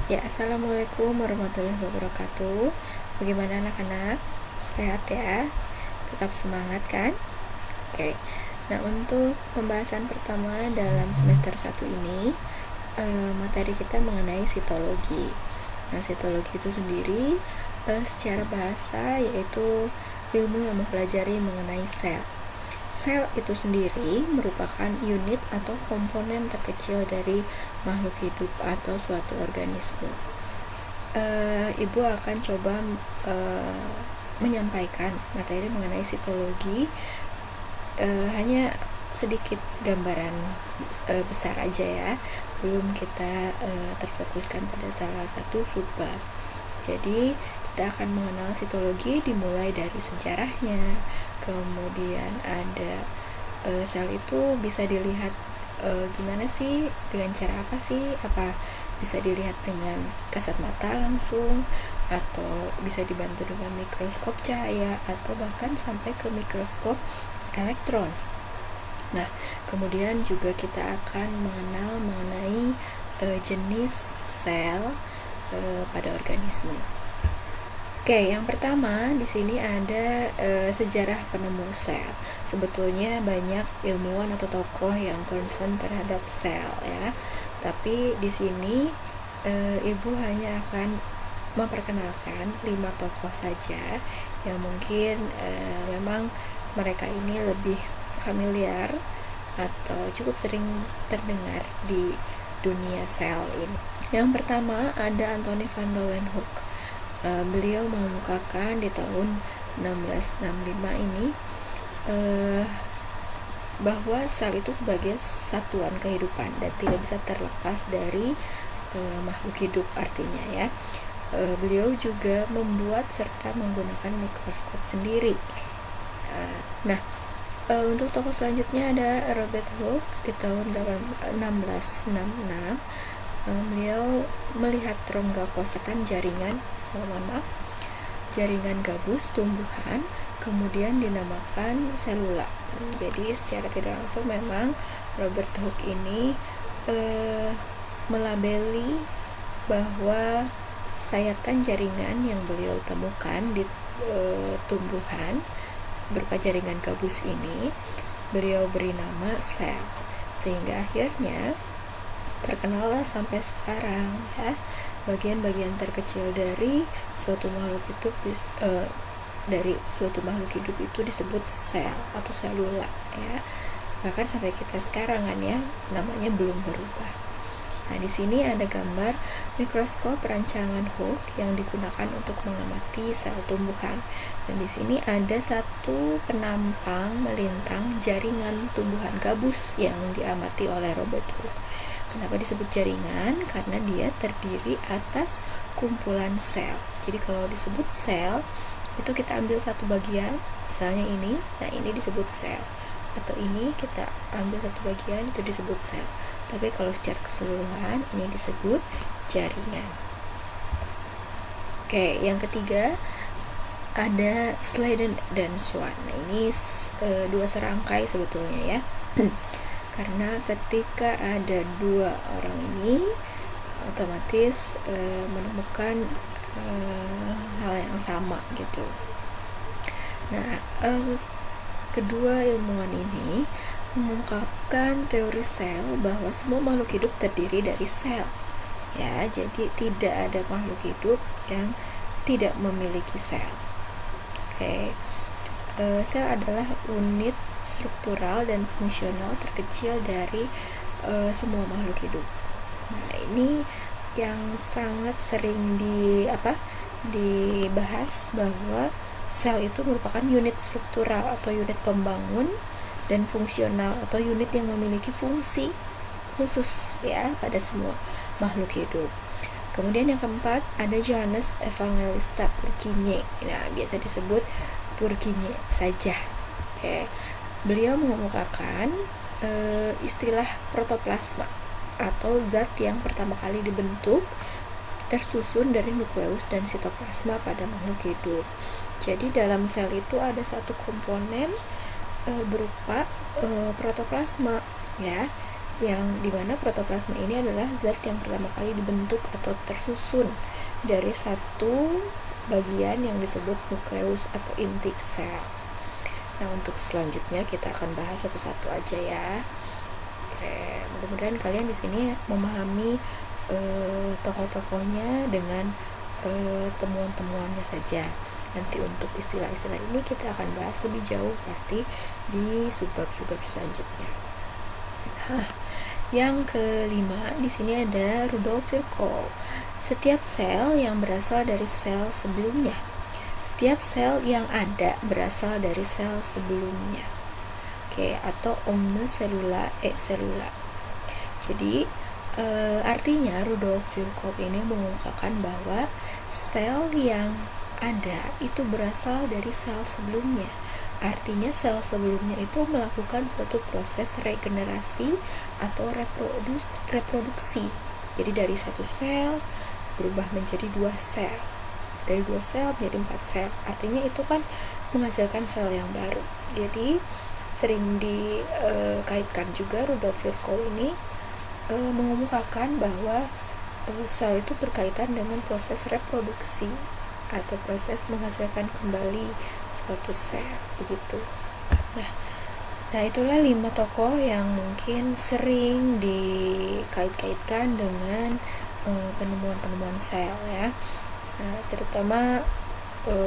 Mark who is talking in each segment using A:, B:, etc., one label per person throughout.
A: Ya, assalamualaikum warahmatullahi wabarakatuh. Bagaimana anak-anak? Sehat ya? Tetap semangat kan? Oke. Nah, untuk pembahasan pertama dalam semester 1 ini, materi kita mengenai sitologi. Nah, sitologi itu sendiri secara bahasa yaitu ilmu yang mempelajari mengenai sel. Sel itu sendiri merupakan unit atau komponen terkecil dari makhluk hidup atau suatu organisme. Ibu akan coba menyampaikan materi mengenai sitologi, hanya sedikit gambaran besar aja ya, belum kita terfokuskan pada salah satu subbab. Jadi kita akan mengenal sitologi dimulai dari sejarahnya, kemudian ada sel itu bisa dilihat gimana sih, dengan cara apa sih, apa bisa dilihat dengan kasat mata langsung, atau bisa dibantu dengan mikroskop cahaya, atau bahkan sampai ke mikroskop elektron. Nah, kemudian juga kita akan mengenal mengenai jenis sel pada organisme. Oke, yang pertama di sini ada sejarah penemu sel. Sebetulnya banyak ilmuwan atau tokoh yang concern terhadap sel ya. Tapi di sini Ibu hanya akan memperkenalkan 5 tokoh saja yang mungkin memang mereka ini lebih familiar atau cukup sering terdengar di dunia sel ini. Yang pertama ada Anthony van Leeuwenhoek. Beliau mengemukakan di tahun 1665 ini bahwa sel itu sebagai satuan kehidupan dan tidak bisa terlepas dari makhluk hidup artinya ya. Beliau juga membuat serta menggunakan mikroskop sendiri. Nah, untuk tokoh selanjutnya ada Robert Hooke di tahun 1666. Beliau melihat rongga kosakan jaringan gabus tumbuhan, kemudian dinamakan selula. Jadi secara tidak langsung memang Robert Hooke ini melabeli bahwa sayatan jaringan yang beliau temukan di tumbuhan berupa jaringan gabus ini beliau beri nama sel, sehingga akhirnya terkenallah sampai sekarang ya, bagian-bagian terkecil dari suatu makhluk hidup itu disebut sel atau selula ya. Bahkan sampai kita sekarang kan ya, namanya belum berubah. Nah, di sini ada gambar mikroskop rancangan Hooke yang digunakan untuk mengamati sel tumbuhan. Dan di sini ada satu penampang melintang jaringan tumbuhan gabus yang diamati oleh Robert Hooke. Kenapa disebut jaringan? Karena dia terdiri atas kumpulan sel. Jadi kalau disebut sel, itu kita ambil satu bagian, misalnya ini, nah ini disebut sel. Atau ini kita ambil satu bagian, itu disebut sel. Tapi kalau secara keseluruhan ini disebut jaringan. Oke, yang ketiga ada Sladen dan Swan. Nah, ini dua serangkai sebetulnya ya. Karena ketika ada dua orang ini otomatis menemukan hal yang sama gitu. Nah, kedua ilmuwan ini mengungkapkan teori sel bahwa semua makhluk hidup terdiri dari sel ya, jadi tidak ada makhluk hidup yang tidak memiliki sel. Oke. Sel adalah unit struktural dan fungsional terkecil dari semua makhluk hidup. Nah, ini yang sangat sering dibahas bahwa sel itu merupakan unit struktural atau unit pembangun dan fungsional atau unit yang memiliki fungsi khusus ya pada semua makhluk hidup. Kemudian yang keempat ada Johannes Evangelista Purkinje. Nah, biasa disebut Purkinje saja. Oke. Beliau mengemukakan istilah protoplasma atau zat yang pertama kali dibentuk tersusun dari nukleus dan sitoplasma pada makhluk hidup. Jadi dalam sel itu ada satu komponen berupa protoplasma ya, yang dimana protoplasma ini adalah zat yang pertama kali dibentuk atau tersusun dari satu bagian yang disebut nukleus atau inti sel. Nah, untuk selanjutnya kita akan bahas satu-satu aja ya. Oke, mudah-mudahan kalian di sini memahami tokoh-tokohnya dengan temuan-temuannya saja. Nanti untuk istilah-istilah ini kita akan bahas lebih jauh pasti di subbab-subbab selanjutnya. Nah, yang kelima di sini ada Rudolf Virchow. Setiap sel yang berasal dari sel sebelumnya. Setiap sel yang ada berasal dari sel sebelumnya. Oke, atau omne cellula e cellula. Jadi artinya Rudolf Virchow ini mengungkapkan bahwa sel yang ada itu berasal dari sel sebelumnya. Artinya sel sebelumnya itu melakukan suatu proses regenerasi atau reproduksi. Jadi dari satu sel berubah menjadi 2 sel. Dari 2 sel menjadi 4 sel. Artinya itu kan menghasilkan sel yang baru. Jadi sering dikaitkan juga Rudolf Virchow ini mengemukakan bahwa sel itu berkaitan dengan proses reproduksi atau proses menghasilkan kembali suatu sel, begitu. Nah itulah 5 tokoh yang mungkin sering dikait-kaitkan dengan penemuan-penemuan sel ya. Nah, terutama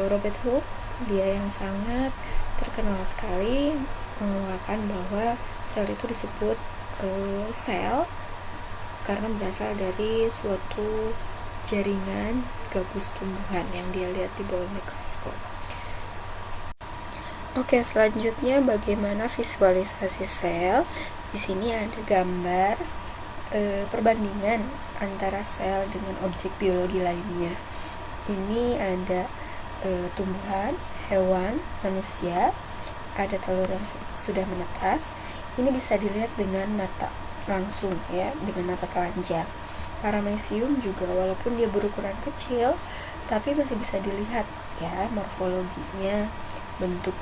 A: Robert Hooke, dia yang sangat terkenal sekali mengatakan bahwa sel itu disebut sel karena berasal dari suatu jaringan gabus tumbuhan yang dia lihat di bawah mikroskop. Oke, selanjutnya bagaimana visualisasi sel? Di sini ada gambar perbandingan antara sel dengan objek biologi lainnya. Ini ada tumbuhan, hewan, manusia, ada telur yang sudah menetas. Ini bisa dilihat dengan mata langsung ya, dengan mata telanjang. Paramecium juga walaupun dia berukuran kecil, tapi masih bisa dilihat ya morfologinya, bentuk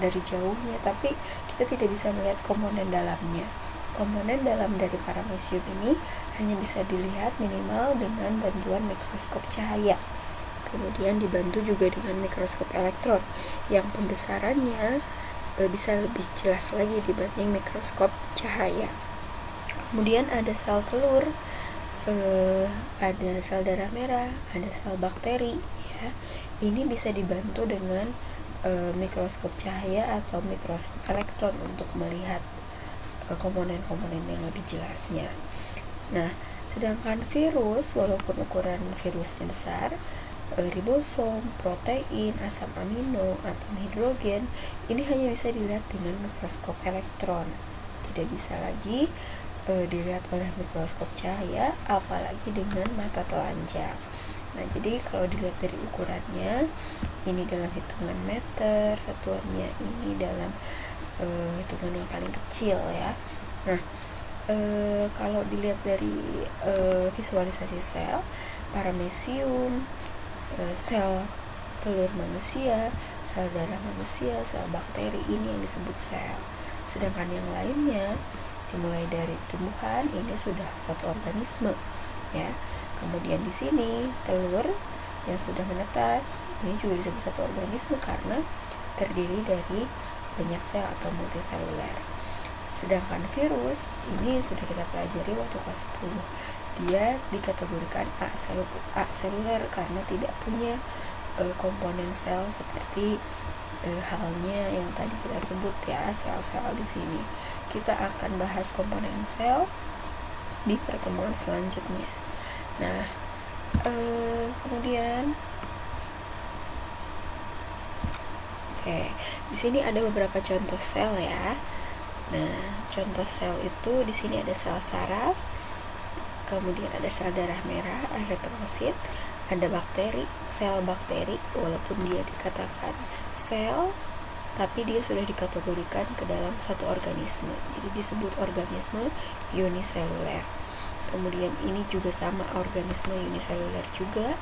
A: dari jauhnya, tapi kita tidak bisa melihat komponen dalamnya. Komponen dalam dari paramecium ini hanya bisa dilihat minimal dengan bantuan mikroskop cahaya. Kemudian dibantu juga dengan mikroskop elektron yang pembesarannya bisa lebih jelas lagi dibanding mikroskop cahaya. Kemudian ada sel telur, ada sel darah merah, ada sel bakteri ya. Ini bisa dibantu dengan mikroskop cahaya atau mikroskop elektron untuk melihat komponen-komponen yang lebih jelasnya. Nah, sedangkan virus, walaupun ukuran virusnya besar, ribosom, protein, asam amino, atom hidrogen, ini hanya bisa dilihat dengan mikroskop elektron. Tidak bisa lagi dilihat oleh mikroskop cahaya, apalagi dengan mata telanjang. Nah, jadi kalau dilihat dari ukurannya, ini dalam hitungan meter, satuannya ini dalam hitungan yang paling kecil ya. Nah, kalau dilihat dari visualisasi sel, paramecium, sel telur manusia, sel darah manusia, sel bakteri, ini yang disebut sel. Sedangkan yang lainnya dimulai dari tumbuhan, ini sudah satu organisme ya. Kemudian di sini telur yang sudah menetas, ini juga disebut satu organisme karena terdiri dari banyak sel atau multiseluler. Sedangkan virus ini sudah kita pelajari waktu kelas 10. Dia dikategorikan aseluler karena tidak punya komponen sel seperti halnya yang tadi kita sebut ya, sel-sel di sini. Kita akan bahas komponen sel di pertemuan selanjutnya. Nah, kemudian di sini ada beberapa contoh sel ya. Nah, contoh sel itu di sini ada sel saraf, kemudian ada sel darah merah, eritrosit, ada bakteri, sel bakteri, walaupun dia dikatakan sel, tapi dia sudah dikategorikan ke dalam satu organisme, jadi disebut organisme uniseluler. Kemudian ini juga sama, organisme uniseluler juga.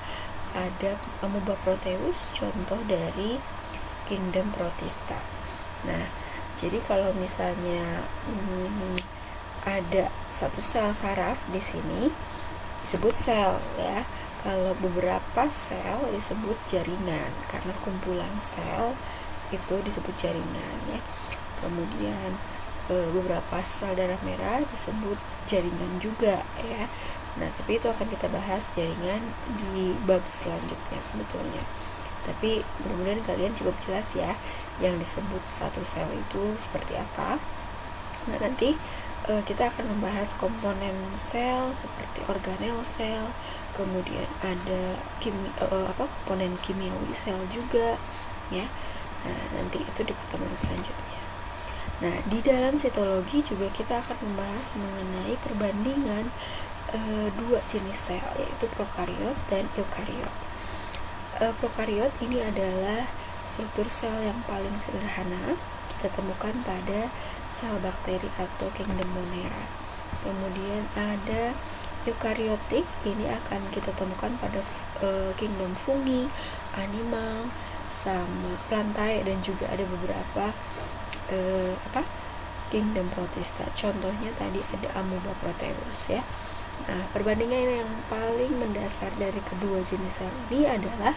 A: Ada amoeba proteus, contoh dari kingdom Protista. Nah, jadi kalau misalnya ada satu sel saraf di sini disebut sel ya. Kalau beberapa sel disebut jaringan, karena kumpulan sel itu disebut jaringan ya. Kemudian beberapa sel darah merah disebut jaringan juga ya. Nah, tapi itu akan kita bahas jaringan di bab selanjutnya sebetulnya. Tapi mudah-mudahan kalian cukup jelas ya yang disebut satu sel itu seperti apa. Nah, nanti kita akan membahas komponen sel seperti organel sel, kemudian ada komponen kimiawi sel juga ya. Nah, nanti itu di pertemuan selanjutnya. Nah, di dalam sitologi juga kita akan membahas mengenai perbandingan dua jenis sel, yaitu prokariot dan eukariot. Prokariot ini adalah struktur sel yang paling sederhana kita temukan pada sel bakteri atau kingdom Monera. Kemudian ada eukariotik, ini akan kita temukan pada kingdom fungi, animal, sama plantae, dan juga ada beberapa kingdom protista. Contohnya tadi ada amoeba proteus ya. Nah, perbandingan yang paling mendasar dari kedua jenis sel ini adalah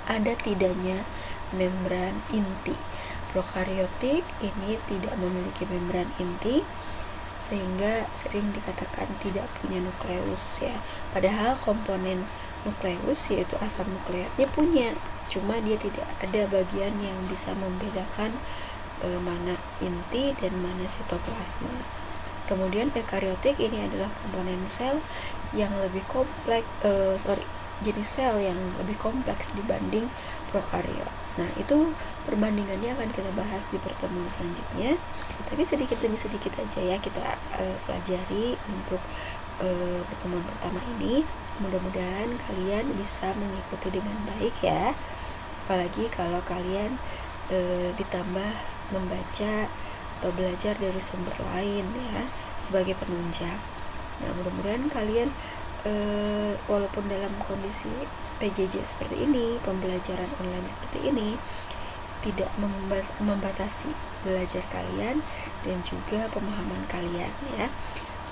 A: ada tidaknya membran inti. Prokariotik ini tidak memiliki membran inti, sehingga sering dikatakan tidak punya nukleus ya. Padahal komponen nukleus yaitu asam nukleatnya punya, cuma dia tidak ada bagian yang bisa membedakan mana inti dan mana sitoplasma. Kemudian eukariotik ini adalah komponen sel yang lebih kompleks, jenis sel yang lebih kompleks dibanding prokariot. Nah, itu perbandingannya akan kita bahas di pertemuan selanjutnya. Tapi sedikit demi sedikit aja ya kita pelajari untuk pertemuan pertama ini. Mudah-mudahan kalian bisa mengikuti dengan baik ya. Apalagi kalau kalian ditambah membaca atau belajar dari sumber lain ya sebagai penunjang. Nah, mudah-mudahan kalian walaupun dalam kondisi PJJ seperti ini, pembelajaran online seperti ini, tidak membatasi belajar kalian dan juga pemahaman kalian ya.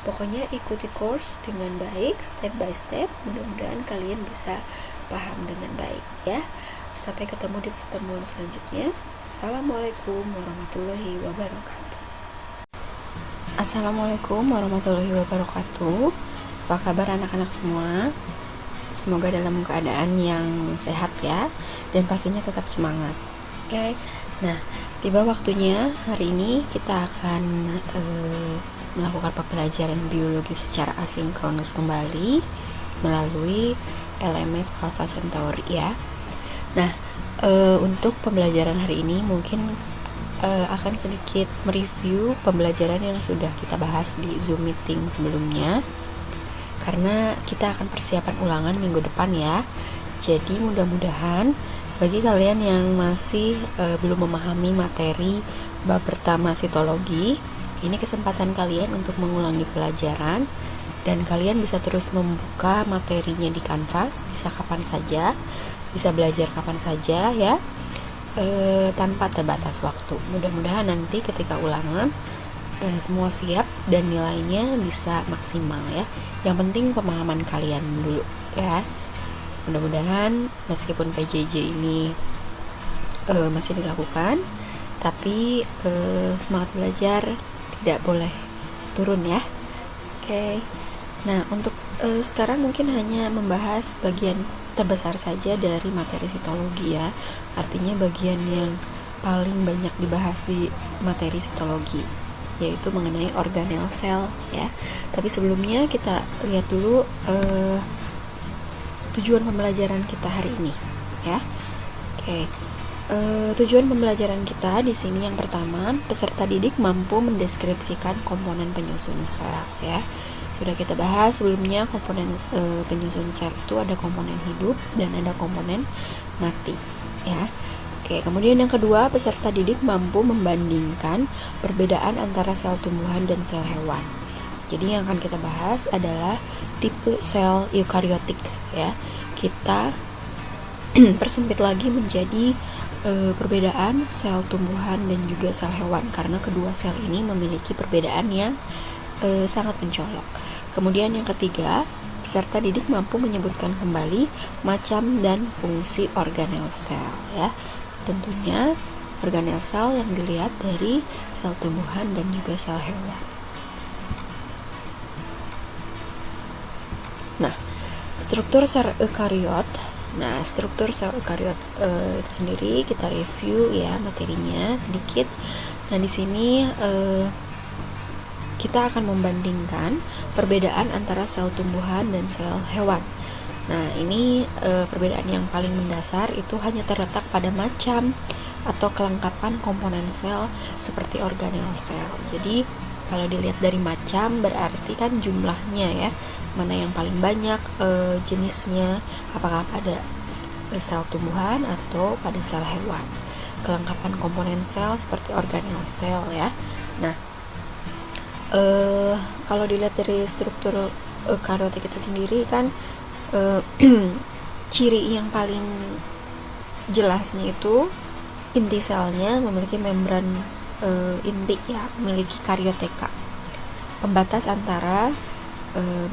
A: Pokoknya ikuti course dengan baik, step by step. Mudah-mudahan kalian bisa paham dengan baik ya. Sampai ketemu di pertemuan selanjutnya. Assalamualaikum warahmatullahi wabarakatuh. Assalamualaikum warahmatullahi wabarakatuh. Apa kabar anak-anak semua? Semoga dalam keadaan yang sehat ya, dan pastinya tetap semangat. Oke. Nah, tiba waktunya hari ini kita akan melakukan pembelajaran biologi secara asinkronus kembali melalui LMS Alpha Centauri ya. Nah, untuk pembelajaran hari ini mungkin akan sedikit mereview pembelajaran yang sudah kita bahas di Zoom meeting sebelumnya, karena kita akan persiapan ulangan minggu depan ya. Jadi mudah-mudahan bagi kalian yang masih belum memahami materi bab pertama sitologi, ini kesempatan kalian untuk mengulangi pelajaran, dan kalian bisa terus membuka materinya di Canvas, bisa kapan saja, bisa belajar kapan saja ya, tanpa terbatas waktu. Mudah-mudahan nanti ketika ulangan semua siap dan nilainya bisa maksimal ya. Yang penting pemahaman kalian dulu ya. Mudah-mudahan meskipun PJJ ini masih dilakukan, tapi semangat belajar tidak boleh turun ya. Oke. Nah, untuk sekarang mungkin hanya membahas bagian terbesar saja dari materi sitologi ya. Artinya bagian yang paling banyak dibahas di materi sitologi, yaitu mengenai organel sel ya. Tapi sebelumnya kita lihat dulu tujuan pembelajaran kita hari ini ya. Oke. Tujuan pembelajaran kita di sini yang pertama, peserta didik mampu mendeskripsikan komponen penyusun sel ya. Sudah kita bahas sebelumnya, komponen penyusun sel itu ada komponen hidup dan ada komponen mati ya. Oke, kemudian yang kedua, peserta didik mampu membandingkan perbedaan antara sel tumbuhan dan sel hewan. Jadi yang akan kita bahas adalah tipe sel eukariotik ya. Kita persempit lagi menjadi perbedaan sel tumbuhan dan juga sel hewan, karena kedua sel ini memiliki perbedaan yang sangat mencolok. Kemudian yang ketiga, peserta didik mampu menyebutkan kembali macam dan fungsi organel sel, ya. Tentunya organel sel yang dilihat dari sel tumbuhan dan juga sel hewan. Nah, struktur sel eukariot. Nah, struktur sel eukariot itu sendiri kita review ya materinya sedikit. Nah, di sini kita akan membandingkan perbedaan antara sel tumbuhan dan sel hewan. Nah, ini perbedaan yang paling mendasar itu hanya terletak pada macam atau kelengkapan komponen sel seperti organel sel. Jadi, kalau dilihat dari macam berarti kan jumlahnya ya, mana yang paling banyak jenisnya, apakah pada sel tumbuhan atau pada sel hewan. Kelengkapan komponen sel seperti organel sel ya. Nah, kalau dilihat dari struktur eukariotik itu sendiri kan ciri yang paling jelasnya itu inti selnya memiliki membran inti ya, memiliki karioteka, pembatas antara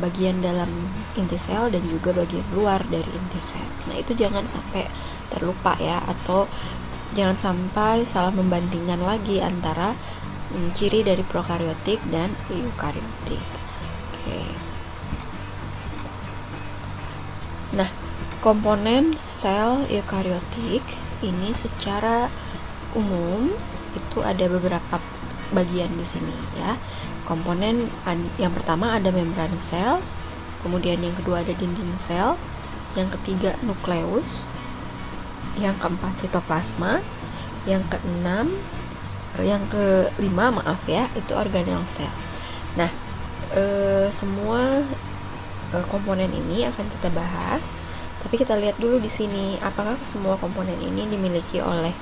A: bagian dalam inti sel dan juga bagian luar dari inti sel. Nah, itu jangan sampai terlupa ya, atau jangan sampai salah membandingkan lagi antara ciri dari prokariotik dan eukariotik. Oke. Nah, komponen sel eukariotik ini secara umum itu ada beberapa bagian di sini ya. Komponen yang pertama ada membran sel, kemudian yang kedua ada dinding sel, yang ketiga nukleus, yang keempat sitoplasma, yang kelima itu organel sel. Nah, semua komponen ini akan kita bahas, tapi kita lihat dulu di sini apakah semua komponen ini dimiliki oleh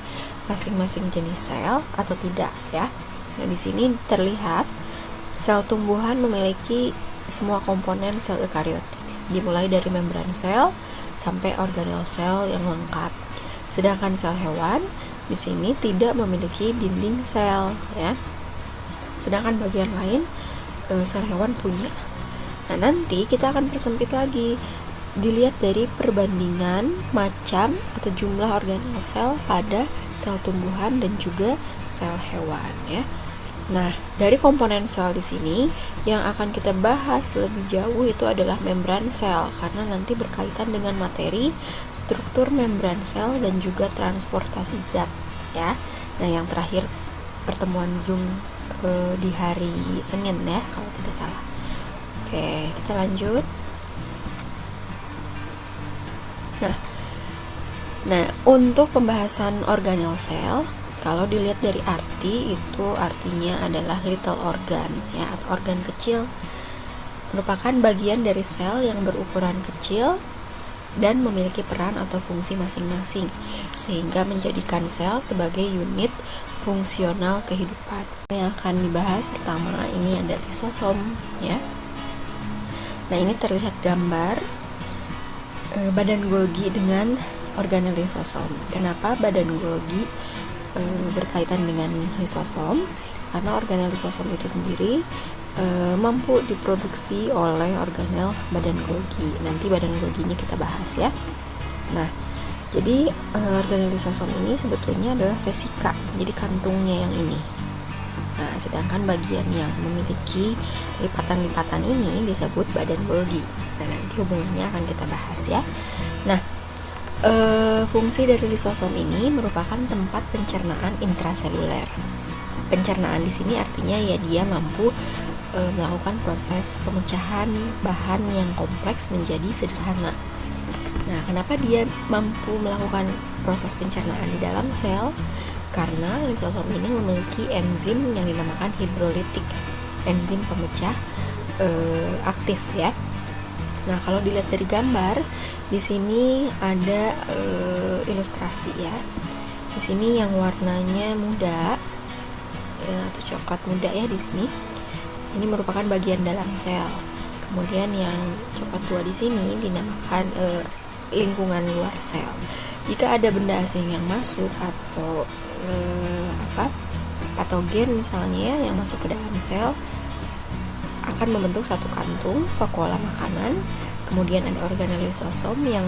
A: masing-masing jenis sel atau tidak ya. Nah, di sini terlihat sel tumbuhan memiliki semua komponen sel eukariotik, dimulai dari membran sel sampai organel sel yang lengkap. Sedangkan sel hewan di sini tidak memiliki dinding sel ya. Sedangkan bagian lain sel hewan punya. Nah, nanti kita akan persempit lagi, dilihat dari perbandingan macam atau jumlah organel sel pada sel tumbuhan dan juga sel hewan ya. Nah, dari komponen sel di sini yang akan kita bahas lebih jauh itu adalah membran sel, karena nanti berkaitan dengan materi struktur membran sel dan juga transportasi zat ya. Nah, yang terakhir pertemuan Zoom di hari Senin ya kalau tidak salah. Oke, kita lanjut. Nah, untuk pembahasan organel sel, kalau dilihat dari arti itu artinya adalah little organ ya, atau organ kecil, merupakan bagian dari sel yang berukuran kecil dan memiliki peran atau fungsi masing-masing, sehingga menjadikan sel sebagai unit fungsional kehidupan. Yang akan dibahas pertama ini adalah lisosom ya. Nah, ini terlihat gambar badan Golgi dengan organel lisosom. Kenapa badan Golgi berkaitan dengan lisosom? Karena organel lisosom itu sendiri mampu diproduksi oleh organel badan Golgi. Nanti badan Golgi ini kita bahas ya. Nah, jadi organel lisosom ini sebetulnya adalah vesika, jadi kantungnya yang ini. Nah, sedangkan bagian yang memiliki lipatan-lipatan ini disebut badan Golgi. Nah, nanti hubungannya akan kita bahas ya. Nah, fungsi dari lisosom ini merupakan tempat pencernaan intraseluler. Pencernaan di sini artinya ya dia mampu melakukan proses pemecahan bahan yang kompleks menjadi sederhana. Nah, kenapa dia mampu melakukan proses pencernaan di dalam sel? Karena lisosom ini memiliki enzim yang dinamakan hidrolitik, enzim pemecah aktif ya. Nah, kalau dilihat dari gambar, di sini ada ilustrasi ya. Di sini yang warnanya muda atau coklat muda ya di sini. Ini merupakan bagian dalam sel. Kemudian yang coklat tua di sini dinamakan lingkungan luar sel. Jika ada benda asing yang masuk atau patogen misalnya yang masuk ke dalam sel, akan membentuk satu kantung vakuola makanan. Kemudian ada organel lisosom yang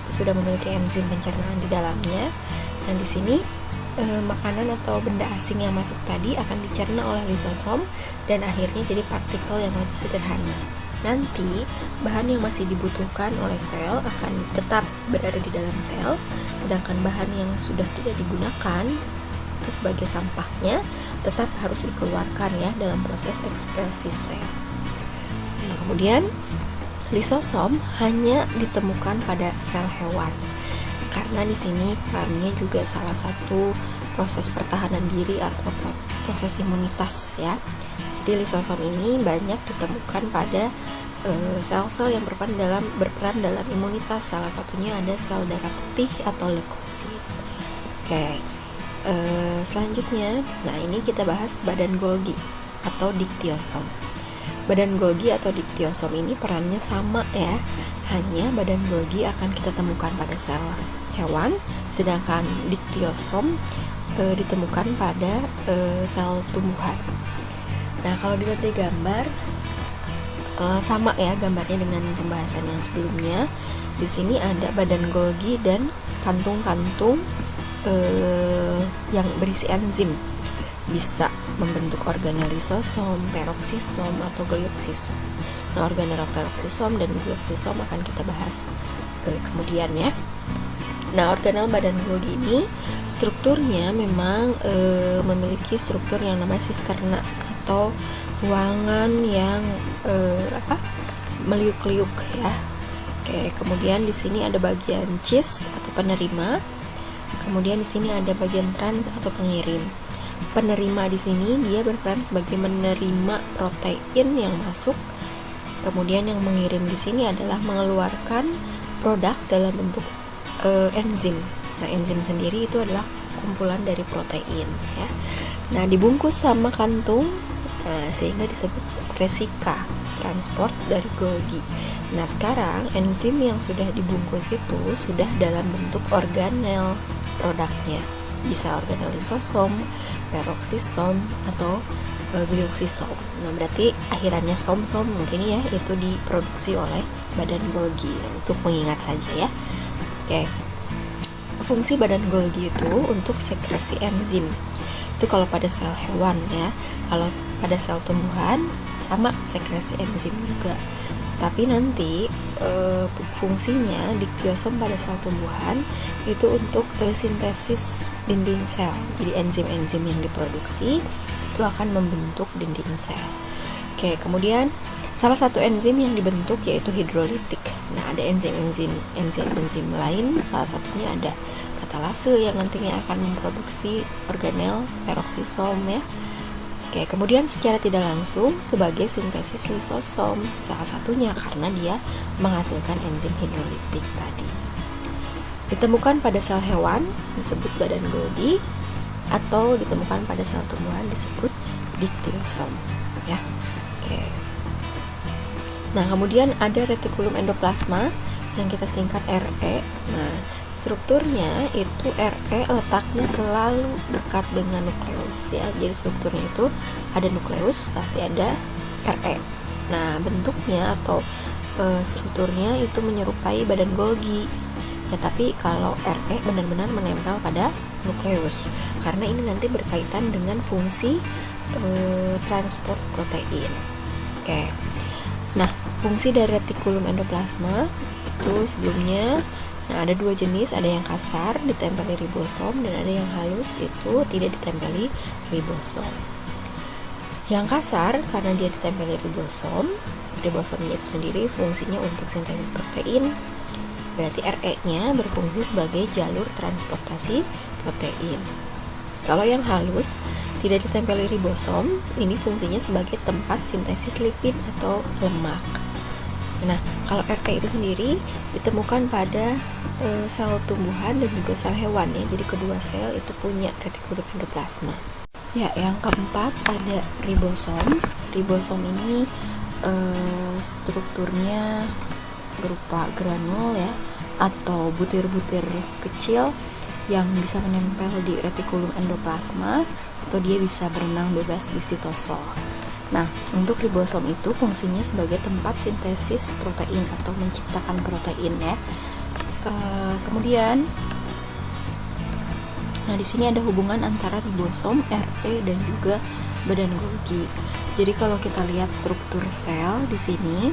A: sudah memiliki enzim pencernaan di dalamnya. Dan di sini makanan atau benda asing yang masuk tadi akan dicerna oleh lisosom dan akhirnya jadi partikel yang lebih sederhana. Nanti bahan yang masih dibutuhkan oleh sel akan tetap berada di dalam sel, sedangkan bahan yang sudah tidak digunakan itu sebagai sampahnya tetap harus dikeluarkan ya dalam proses ekskresi sel. Nah, kemudian lisosom hanya ditemukan pada sel hewan karena di sini perannya juga salah satu proses pertahanan diri atau proses imunitas ya. Jadi lisosom ini banyak ditemukan pada sel-sel yang berperan dalam imunitas. Salah satunya ada sel darah putih atau leukosit. Oke, selanjutnya, nah ini kita bahas badan Golgi atau diktiosom. Badan Golgi atau diktiosom ini perannya sama ya, hanya badan Golgi akan kita temukan pada sel hewan, sedangkan diktiosom ditemukan pada sel tumbuhan. Nah, kalau dilihat di gambar sama ya gambarnya dengan pembahasan yang sebelumnya. Di sini ada badan Golgi dan kantung-kantung yang berisi enzim, bisa membentuk organel lisosom, peroksisom atau glioksisom. Nah, organel peroksisom dan glioksisom akan kita bahas kemudian ya. Nah, organel badan Golgi ini strukturnya memang memiliki struktur yang namanya sisterna atau ruangan yang meliuk-liuk ya. Oke, kemudian di sini ada bagian cis atau penerima. Kemudian di sini ada bagian trans atau pengirim. Penerima di sini dia berperan sebagai menerima protein yang masuk. Kemudian yang mengirim di sini adalah mengeluarkan produk dalam bentuk enzim. Nah, enzim sendiri itu adalah kumpulan dari protein ya. Nah, dibungkus sama kantung, sehingga disebut vesika, transport dari Golgi. Nah, sekarang enzim yang sudah dibungkus itu sudah dalam bentuk organel produknya. Bisa organel lisosom, peroksisom atau glioksisom. Nah, berarti akhirannya som-som mungkin ya, itu diproduksi oleh badan Golgi. Nah, untuk mengingat saja ya. Oke. Fungsi badan Golgi itu untuk sekresi enzim. Itu kalau pada sel hewan ya. Kalau pada sel tumbuhan sama sekresi enzim juga. Tapi nanti fungsinya diktiosom pada sel tumbuhan itu untuk sintesis dinding sel. Jadi enzim-enzim yang diproduksi itu akan membentuk dinding sel. Oke, kemudian salah satu enzim yang dibentuk yaitu hidrolitik. Nah, ada enzim lain, salah satunya ada katalase yang nantinya akan memproduksi organel peroksisom ya. Oke, kemudian secara tidak langsung sebagai sintesis lisosom, salah satunya karena dia menghasilkan enzim hidrolitik tadi. Ditemukan pada sel hewan disebut badan Golgi, atau ditemukan pada sel tumbuhan disebut diktiosom ya. Oke. Nah, kemudian ada retikulum endoplasma yang kita singkat RE. Nah, strukturnya itu RE letaknya selalu dekat dengan nukleus ya. Jadi strukturnya itu ada nukleus, pasti ada RE. Nah, bentuknya atau strukturnya itu menyerupai badan Golgi. Ya, tapi kalau RE benar-benar menempel pada nukleus karena ini nanti berkaitan dengan fungsi transport protein. Oke. Nah, fungsi dari retikulum endoplasma itu sebelumnya, nah ada dua jenis, ada yang kasar ditempeli ribosom dan ada yang halus itu tidak ditempeli ribosom. Yang kasar karena dia ditempeli ribosomnya itu sendiri fungsinya untuk sintesis protein. Berarti RE-nya berfungsi sebagai jalur transportasi protein. Kalau yang halus tidak ditempeli ribosom, ini fungsinya sebagai tempat sintesis lipid atau lemak. Nah, kalau RE itu sendiri ditemukan pada sel tumbuhan dan juga sel hewan ya. Jadi kedua sel itu punya retikulum endoplasma. Ya, yang keempat ada ribosom. Ribosom ini strukturnya berupa granul ya, atau butir-butir kecil yang bisa menempel di retikulum endoplasma, atau dia bisa berenang bebas di sitosol. Nah, untuk ribosom itu fungsinya sebagai tempat sintesis protein atau menciptakan protein ya. Kemudian, nah di sini ada hubungan antara ribosom, RE dan juga badan Golgi. Jadi kalau kita lihat struktur sel di sini,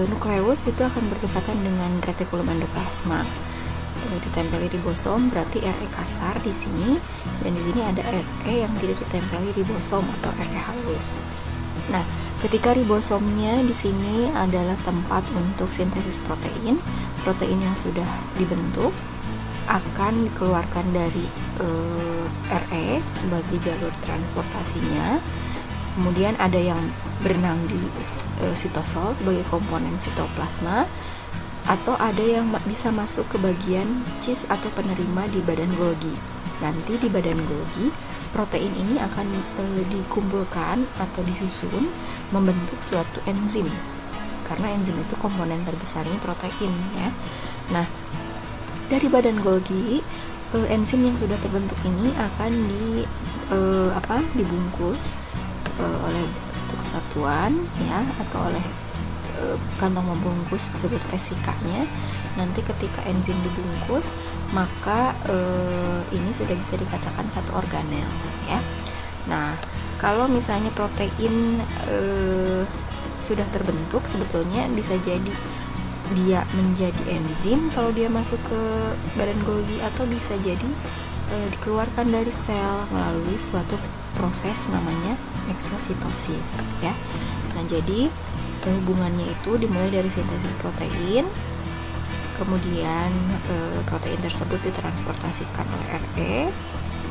A: nukleus itu akan berdekatan dengan retikulum endoplasma. Ditempeli ribosom berarti RE kasar di sini, dan di sini ada RE yang tidak ditempeli ribosom atau RE halus. Nah, ketika ribosomnya di sini adalah tempat untuk sintesis protein, protein yang sudah dibentuk akan dikeluarkan dari RE sebagai jalur transportasinya. Kemudian ada yang berenang di sitosol sebagai komponen sitoplasma, atau ada yang bisa masuk ke bagian cis atau penerima di badan Golgi. Nanti di badan Golgi, protein ini akan dikumpulkan atau disusun membentuk suatu enzim. Karena enzim itu komponen terbesarnya protein ya. Nah, dari badan Golgi, enzim yang sudah terbentuk ini akan dibungkus oleh satu kesatuan ya, atau oleh kantong membungkus disebut vesikanya. Nanti ketika enzim dibungkus, maka ini sudah bisa dikatakan satu organel ya. Nah, kalau misalnya protein sudah terbentuk, sebetulnya bisa jadi dia menjadi enzim kalau dia masuk ke badan Golgi, atau bisa jadi dikeluarkan dari sel melalui suatu proses namanya eksositosis ya. Nah, jadi hubungannya itu dimulai dari sintesis protein, kemudian protein tersebut ditransportasikan oleh RE,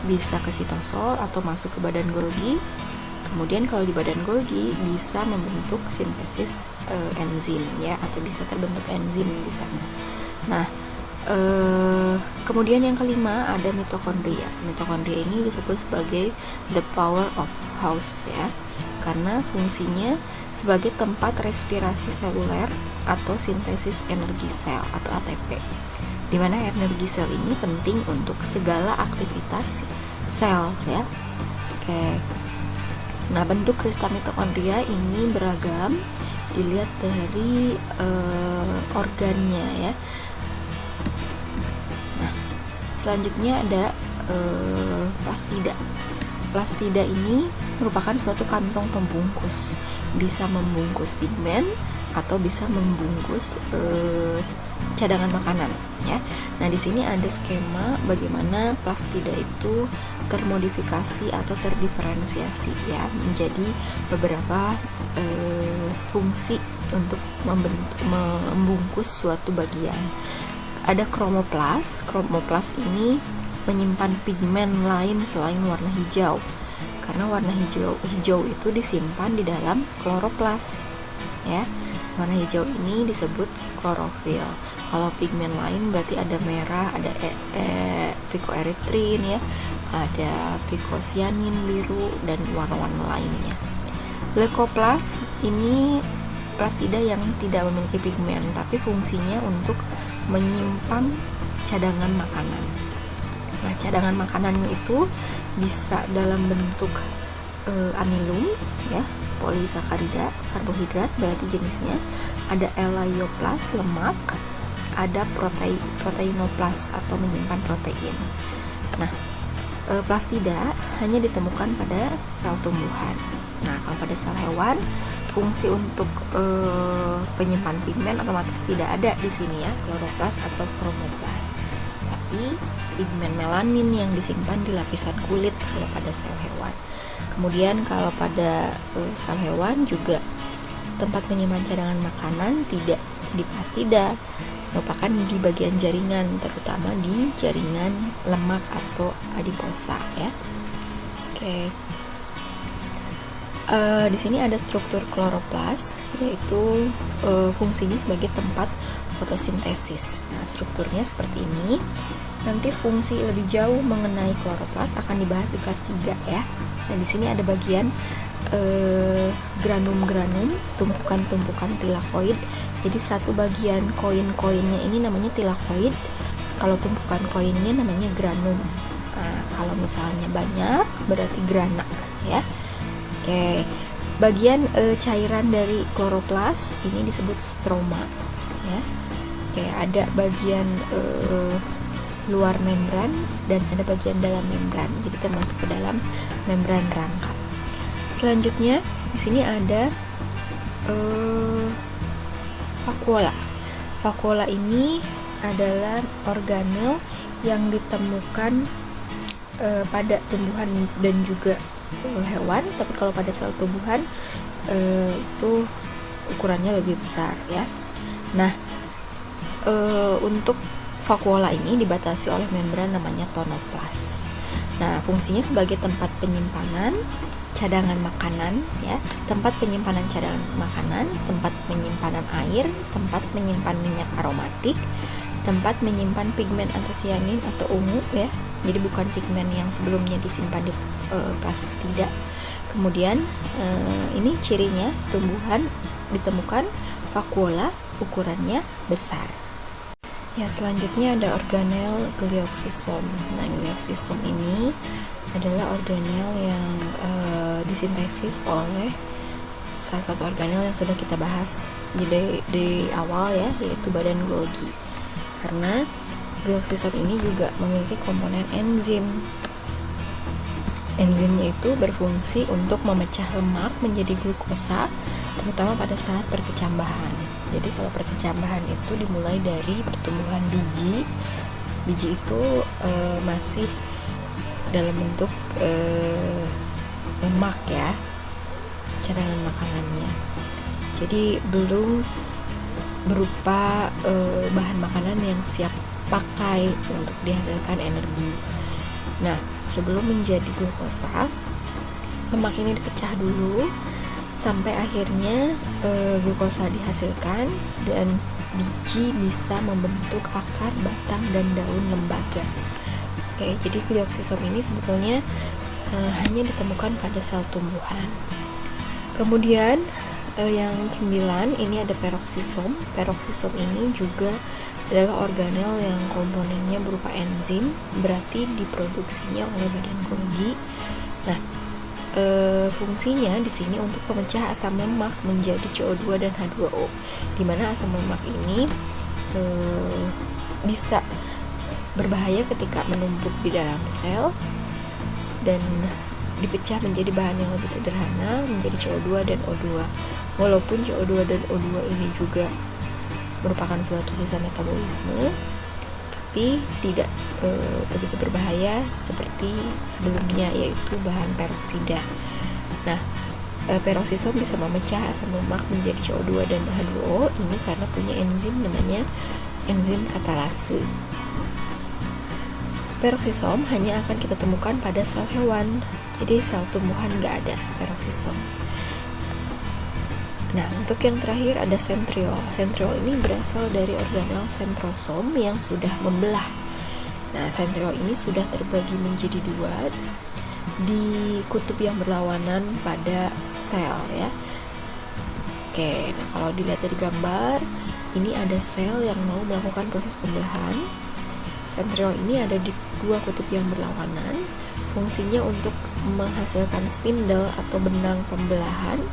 A: bisa ke sitosol atau masuk ke badan Golgi. Kemudian kalau di badan Golgi bisa membentuk sintesis enzim ya, atau bisa terbentuk enzim di sana. Nah, kemudian yang kelima ada mitokondria. Mitokondria ini disebut sebagai the power of house ya, karena fungsinya sebagai tempat respirasi seluler atau sintesis energi sel atau ATP, di mana energi sel ini penting untuk segala aktivitas sel ya. Oke. Nah, bentuk kristal mitokondria ini beragam, dilihat dari organnya ya. Nah, selanjutnya ada plastida. Plastida ini merupakan suatu kantong pembungkus, bisa membungkus pigmen atau bisa membungkus cadangan makanan ya. Nah, di sini ada skema bagaimana plastida itu termodifikasi atau terdiferensiasi ya menjadi beberapa fungsi untuk membungkus suatu bagian. Ada kromoplas. Kromoplas ini menyimpan pigmen lain selain warna hijau, karena warna hijau itu disimpan di dalam kloroplas ya. Warna hijau ini disebut klorofil. Kalau pigmen lain berarti ada merah, ada phycoerythrin ya, ada phycocyanin biru, dan warna-warna lainnya. Leukoplas ini plastida yang tidak memiliki pigmen, tapi fungsinya untuk menyimpan cadangan makanan. Nah, cadangan makanannya itu bisa dalam bentuk amilum ya, polisakarida, karbohidrat berarti jenisnya. Ada elaioplas, lemak. Ada proteinoplas atau menyimpan protein. Nah, plastida hanya ditemukan pada sel tumbuhan. Nah, kalau pada sel hewan, fungsi untuk penyimpan pigmen otomatis tidak ada di sini ya, kloroplas atau kromoplas. Tapi pigmen melanin yang disimpan di lapisan kulit kalau pada sel hewan. Kemudian kalau pada sel hewan juga tempat menyimpan cadangan makanan tidak di plastida, merupakan di bagian jaringan, terutama di jaringan lemak atau adiposa ya. Oke. Di sini ada struktur kloroplas, yaitu fungsinya sebagai tempat fotosintesis. Nah, strukturnya seperti ini. Nanti fungsi lebih jauh mengenai kloroplas akan dibahas di kelas 3 ya. Nah, di sini ada bagian granum-granum, tumpukan-tumpukan tilakoid Jadi satu bagian koin-koinnya ini namanya tilakoid. Kalau tumpukan koinnya namanya granum. Nah, kalau misalnya banyak berarti grana ya. Oke. Bagian cairan dari kloroplas ini disebut stroma ya. Oke, ada bagian luar membran dan ada bagian dalam membran. Jadi termasuk ke dalam membran rangka. Selanjutnya di sini ada vakuola. Vakuola ini adalah organel yang ditemukan pada tumbuhan dan juga hewan, tapi kalau pada sel tumbuhan itu ukurannya lebih besar ya. Nah, untuk vakuola ini dibatasi oleh membran namanya tonoplas. Nah, fungsinya sebagai tempat penyimpanan cadangan makanan ya, tempat penyimpanan cadangan makanan, tempat penyimpanan air, tempat menyimpan minyak aromatik, tempat menyimpan pigmen antosianin atau ungu ya. Jadi bukan pigmen yang sebelumnya disimpan di plastida. Kemudian ini cirinya tumbuhan ditemukan vakuola ukurannya besar. Ya, selanjutnya ada organel glioxysom. Nah, glioxysom ini adalah organel yang disintesis oleh salah satu organel yang sudah kita bahas di awal ya, yaitu badan Golgi. Karena glioxysom ini juga memiliki komponen enzim. Enzimnya itu berfungsi untuk memecah lemak menjadi glukosa, terutama pada saat perkecambahan. Jadi kalau perkecambahan itu dimulai dari pertumbuhan biji. Biji itu masih dalam bentuk lemak ya, cadangan makanannya. Jadi belum berupa bahan makanan yang siap pakai untuk dihasilkan energi. Nah, sebelum menjadi glukosa, lemak ini dipecah dulu sampai akhirnya glukosa dihasilkan dan biji bisa membentuk akar, batang, dan daun lembaga. Oke, jadi glioxysom ini sebetulnya hanya ditemukan pada sel tumbuhan. Kemudian yang 9 ini ada peroksisom. Peroksisom ini juga adalah organel yang komponennya berupa enzim, berarti diproduksinya oleh badan Golgi. Nah, fungsinya di sini untuk pemecah asam lemak menjadi CO2 dan H2O, di mana asam lemak ini bisa berbahaya ketika menumpuk di dalam sel dan dipecah menjadi bahan yang lebih sederhana menjadi CO2 dan O2. Walaupun CO2 dan O2 ini juga merupakan suatu sisa metabolisme, tapi tidak begitu berbahaya seperti sebelumnya, yaitu bahan peroksida. Nah, peroksisom bisa memecah asam lemak menjadi CO2 dan H2O ini karena punya enzim namanya enzim katalase. Peroksisom hanya akan kita temukan pada sel hewan, jadi sel tumbuhan nggak ada peroksisom. Nah, untuk yang terakhir ada sentriol. Sentriol ini berasal dari organel sentrosom yang sudah membelah. Nah, sentriol ini sudah terbagi menjadi dua di kutub yang berlawanan pada sel ya. Oke, nah kalau dilihat dari gambar, ini ada sel yang mau melakukan proses pembelahan. Sentriol ini ada di dua kutub yang berlawanan. Fungsinya untuk menghasilkan spindle atau benang pembelahan.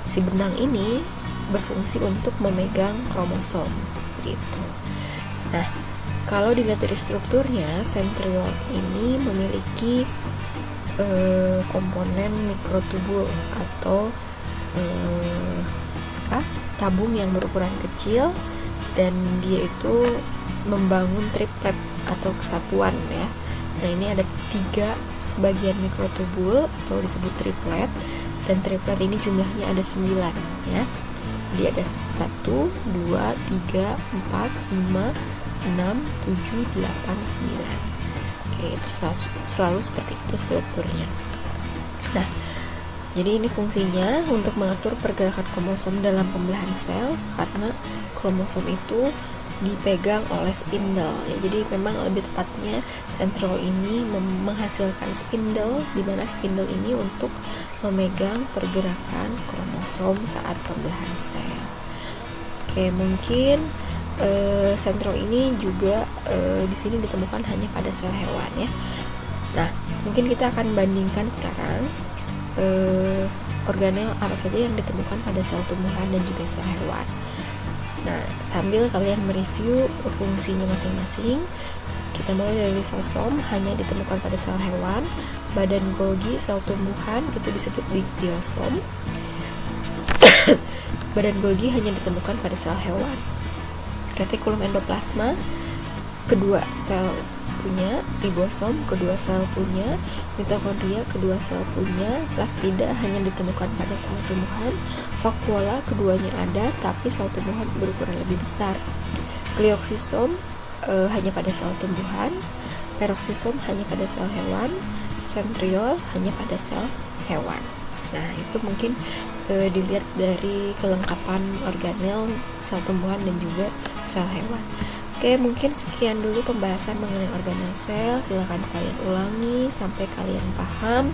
A: Si benang ini berfungsi untuk memegang kromosom gitu. Nah, kalau dilihat dari strukturnya, sentriol ini memiliki komponen mikrotubul atau tabung yang berukuran kecil, dan dia itu membangun triplet atau kesatuan ya. Nah, ini ada 3 bagian mikrotubul atau disebut triplet, dan triplet ini jumlahnya ada 9 ya. Jadi ada 1, 2, 3, 4, 5, 6, 7, 8, 9. Oke, itu selalu seperti itu strukturnya. Nah, jadi ini fungsinya untuk mengatur pergerakan kromosom dalam pembelahan sel, karena kromosom itu dipegang oleh spindle ya. Jadi memang lebih tepatnya sentriol ini menghasilkan spindle, di mana spindle ini untuk memegang pergerakan kromosom saat pembelahan sel. Oke, mungkin sentral ini juga di sini ditemukan hanya pada sel hewan ya. Nah, mungkin kita akan bandingkan sekarang organel apa saja yang ditemukan pada sel tumbuhan dan juga sel hewan. Nah, sambil kalian mereview fungsinya masing-masing, kita mulai dari lisosom, hanya ditemukan pada sel hewan. Badan Golgi sel tumbuhan itu disebut dictyosom. Badan Golgi hanya ditemukan pada sel hewan. Retikulum endoplasma, kedua sel punya. Ribosom, kedua sel punya. Mitokondria, kedua sel punya. Plastida hanya ditemukan pada sel tumbuhan. Vakuola, keduanya ada, tapi sel tumbuhan berukuran lebih besar. Glioksisom hanya pada sel tumbuhan. Peroksisom hanya pada sel hewan. Sentriol hanya pada sel hewan. Nah, itu mungkin dilihat dari kelengkapan organel sel tumbuhan dan juga sel hewan. Oke, mungkin sekian dulu pembahasan mengenai organel sel. Silakan kalian ulangi sampai kalian paham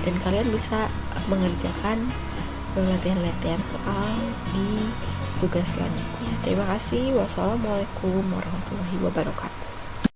A: dan kalian bisa mengerjakan latihan-latihan soal di tugas selanjutnya. Terima kasih. Wassalamualaikum warahmatullahi wabarakatuh.